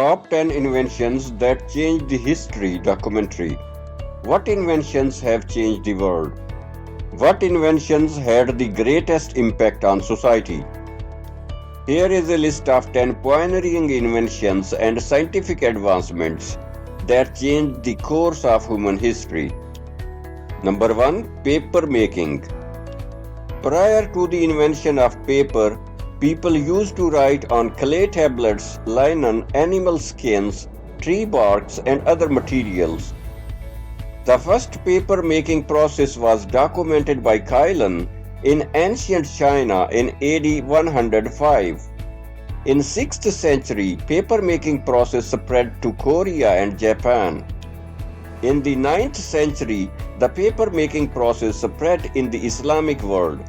Top 10 Inventions That Changed the History documentary. What inventions have changed the world? What inventions had the greatest impact on society? Here is a list of 10 pioneering inventions and scientific advancements that changed the course of human history. Number 1. Paper making. Prior to the invention of paper, people used to write on clay tablets, linen, animal skins, tree barks, and other materials. The first paper making process was documented by Cailan in ancient China in AD 105. In 6th century, paper making process spread to Korea and Japan. In the 9th century, the paper making process spread in the Islamic world.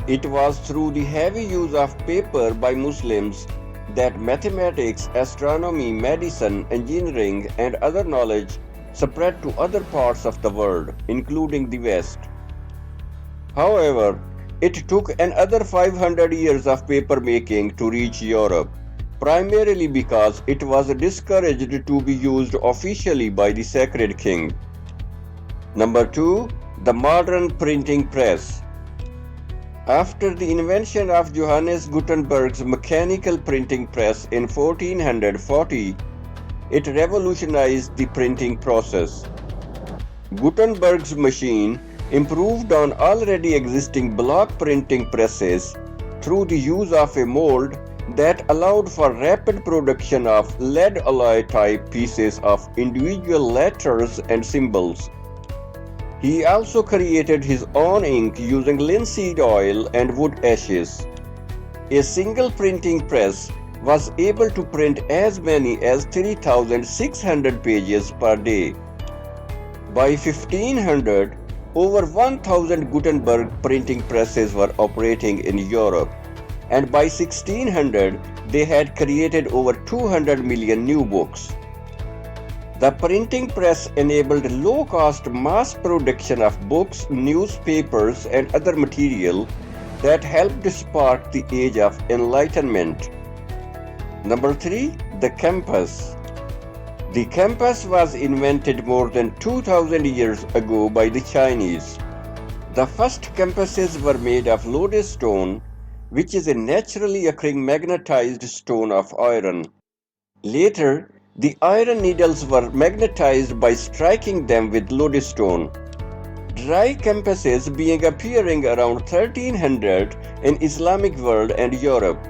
It was through the heavy use of paper by Muslims that mathematics, astronomy, medicine, engineering, and other knowledge spread to other parts of the world, including the West. However, it took another 500 years of paper making to reach Europe, primarily because it was discouraged to be used officially by the Sacred King. Number 2. The modern printing press. After the invention of Johannes Gutenberg's mechanical printing press in 1440, it revolutionized the printing process. Gutenberg's machine improved on already existing block printing presses through the use of a mold that allowed for rapid production of lead alloy type pieces of individual letters and symbols. He also created his own ink using linseed oil and wood ashes. A single printing press was able to print as many as 3,600 pages per day. By 1500, over 1,000 Gutenberg printing presses were operating in Europe, and by 1600, they had created over 200 million new books. The printing press enabled low-cost mass production of books, newspapers, and other material that helped spark the Age of Enlightenment. Number 3. The compass. The compass was invented more than 2,000 years ago by the Chinese. The first compasses were made of lodestone, which is a naturally occurring magnetized stone of iron. Later, the iron needles were magnetized by striking them with lodestone. Dry compasses began appearing around 1300 in Islamic world and Europe.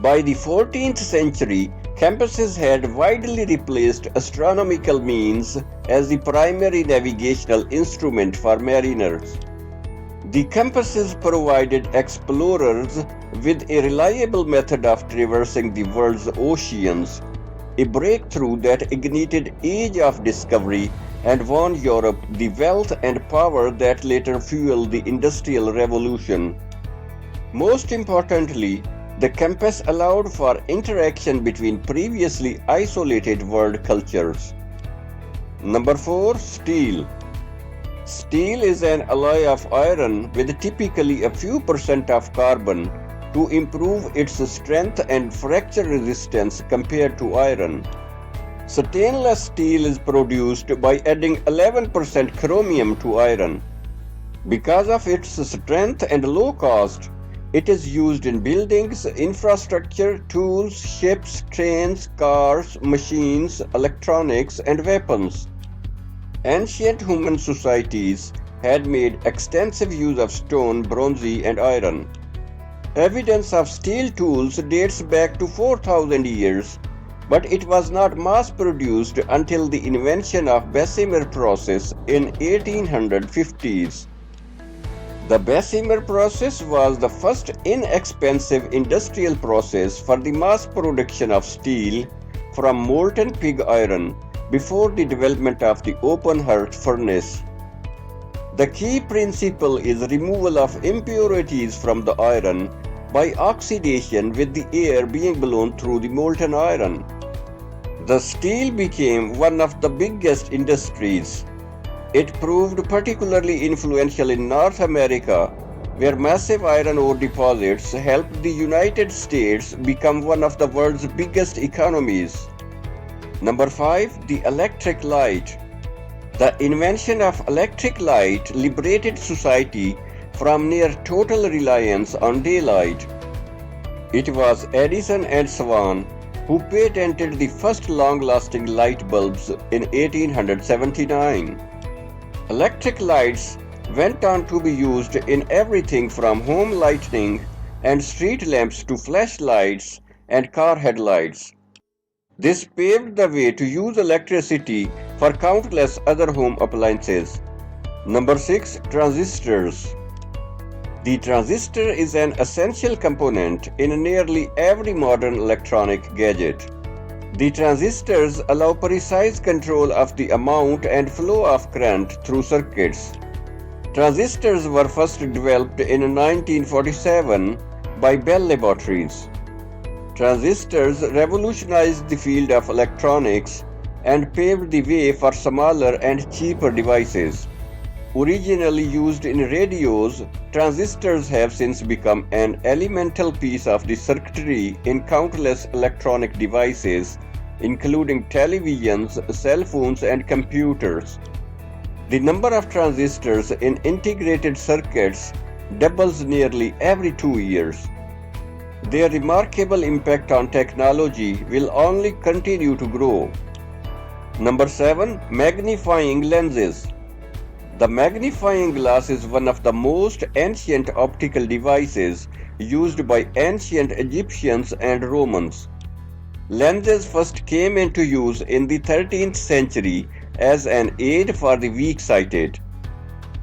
By the 14th century, compasses had widely replaced astronomical means as the primary navigational instrument for mariners. The compasses provided explorers with a reliable method of traversing the world's oceans, a breakthrough that ignited Age of Discovery and won Europe the wealth and power that later fueled the Industrial Revolution. Most importantly, the compass allowed for interaction between previously isolated world cultures. Number 4. Steel. Steel is an alloy of iron with typically a few percent of carbon to improve its strength and fracture resistance compared to iron. Stainless steel is produced by adding 11% chromium to iron. Because of its strength and low cost, it is used in buildings, infrastructure, tools, ships, trains, cars, machines, electronics, and weapons. Ancient human societies had made extensive use of stone, bronze, and iron. Evidence of steel tools dates back to 4,000 years, but it was not mass-produced until the invention of Bessemer process in 1850s. The Bessemer process was the first inexpensive industrial process for the mass production of steel from molten pig iron before the development of the open hearth furnace. The key principle is removal of impurities from the iron by oxidation with the air being blown through the molten iron. The steel became one of the biggest industries. It proved particularly influential in North America, where massive iron ore deposits helped the United States become one of the world's biggest economies. Number 5. The electric light. The invention of electric light liberated society from near total reliance on daylight. It was Edison and Swan who patented the first long-lasting light bulbs in 1879. Electric lights went on to be used in everything from home lighting and street lamps to flashlights and car headlights. This paved the way to use electricity for countless other home appliances. Number 6. Transistors. The transistor is an essential component in nearly every modern electronic gadget. The transistors allow precise control of the amount and flow of current through circuits. Transistors were first developed in 1947 by Bell Laboratories. Transistors revolutionized the field of electronics and paved the way for smaller and cheaper devices. Originally used in radios, transistors have since become an elemental piece of the circuitry in countless electronic devices, including televisions, cell phones, and computers. The number of transistors in integrated circuits doubles nearly every 2 years. Their remarkable impact on technology will only continue to grow. Number 7. Magnifying lenses. The magnifying glass is one of the most ancient optical devices used by ancient Egyptians and Romans. Lenses first came into use in the 13th century as an aid for the weak-sighted.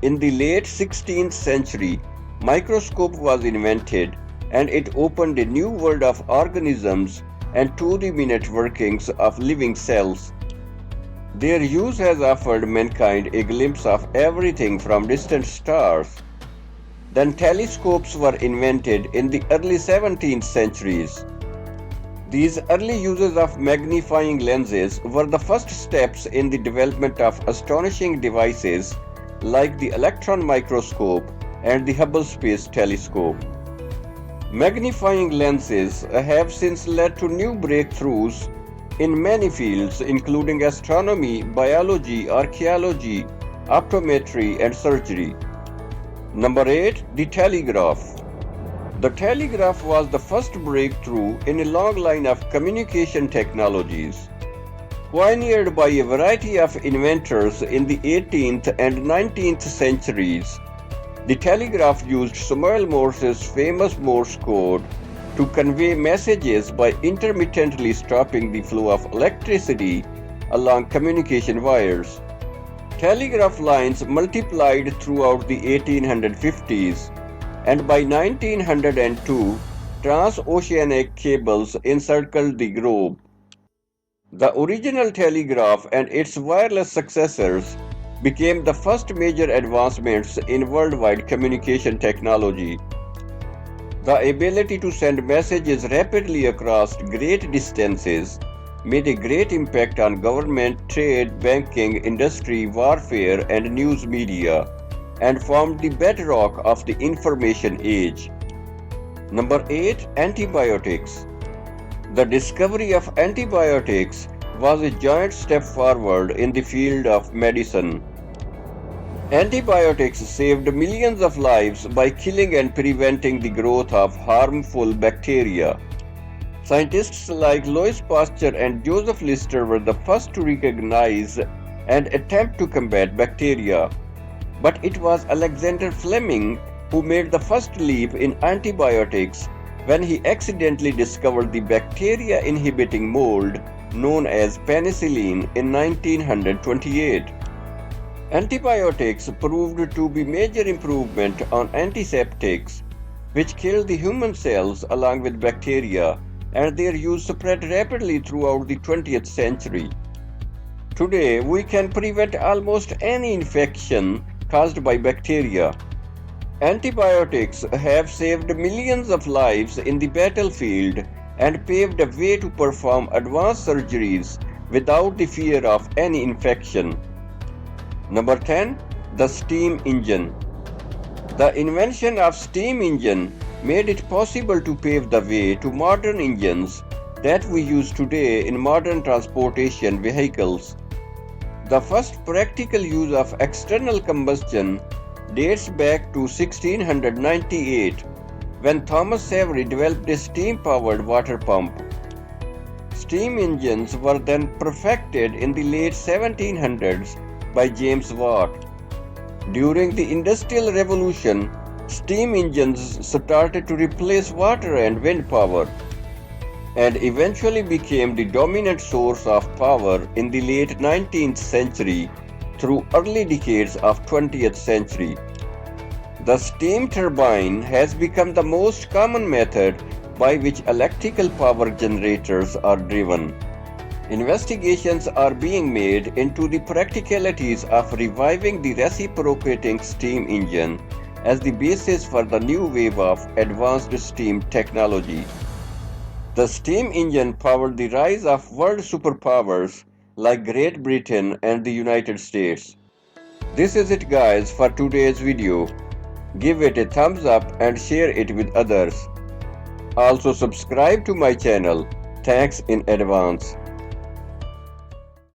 In the late 16th century, microscope was invented and it opened a new world of organisms and to-the-minute workings of living cells. Their use has offered mankind a glimpse of everything from distant stars. Then telescopes were invented in the early 17th centuries. These early uses of magnifying lenses were the first steps in the development of astonishing devices like the electron microscope and the Hubble Space Telescope. Magnifying lenses have since led to new breakthroughs in many fields including astronomy, biology, archaeology, optometry, and surgery. Number 8. The telegraph. The telegraph was the first breakthrough in a long line of communication technologies. Pioneered by a variety of inventors in the 18th and 19th centuries, the telegraph used Samuel Morse's famous Morse code to convey messages by intermittently stopping the flow of electricity along communication wires. Telegraph lines multiplied throughout the 1850s, and by 1902, transoceanic cables encircled the globe. The original telegraph and its wireless successors became the first major advancements in worldwide communication technology. The ability to send messages rapidly across great distances made a great impact on government, trade, banking, industry, warfare, and news media, and formed the bedrock of the information age. Number 8. Antibiotics. The discovery of antibiotics was a giant step forward in the field of medicine. Antibiotics saved millions of lives by killing and preventing the growth of harmful bacteria. Scientists like Louis Pasteur and Joseph Lister were the first to recognize and attempt to combat bacteria. But it was Alexander Fleming who made the first leap in antibiotics when he accidentally discovered the bacteria-inhibiting mold known as penicillin in 1928. Antibiotics proved to be major improvement on antiseptics, which killed the human cells along with bacteria, and their use spread rapidly throughout the 20th century. Today, we can prevent almost any infection caused by bacteria. Antibiotics have saved millions of lives in the battlefield and paved a way to perform advanced surgeries without the fear of any infection. Number 10. The steam engine. The invention of steam engine made it possible to pave the way to modern engines that we use today in modern transportation vehicles. The first practical use of external combustion dates back to 1698 when Thomas Savery developed a steam-powered water pump. Steam engines were then perfected in the late 1700s by James Watt. During the Industrial Revolution, steam engines started to replace water and wind power, and eventually became the dominant source of power in the late 19th century through early decades of 20th century. The steam turbine has become the most common method by which electrical power generators are driven. Investigations are being made into the practicalities of reviving the reciprocating steam engine as the basis for the new wave of advanced steam technology. The steam engine powered the rise of world superpowers like Great Britain and the United States. This is it guys for today's video. Give it a thumbs up and share it with others. Also subscribe to my channel. Thanks in advance.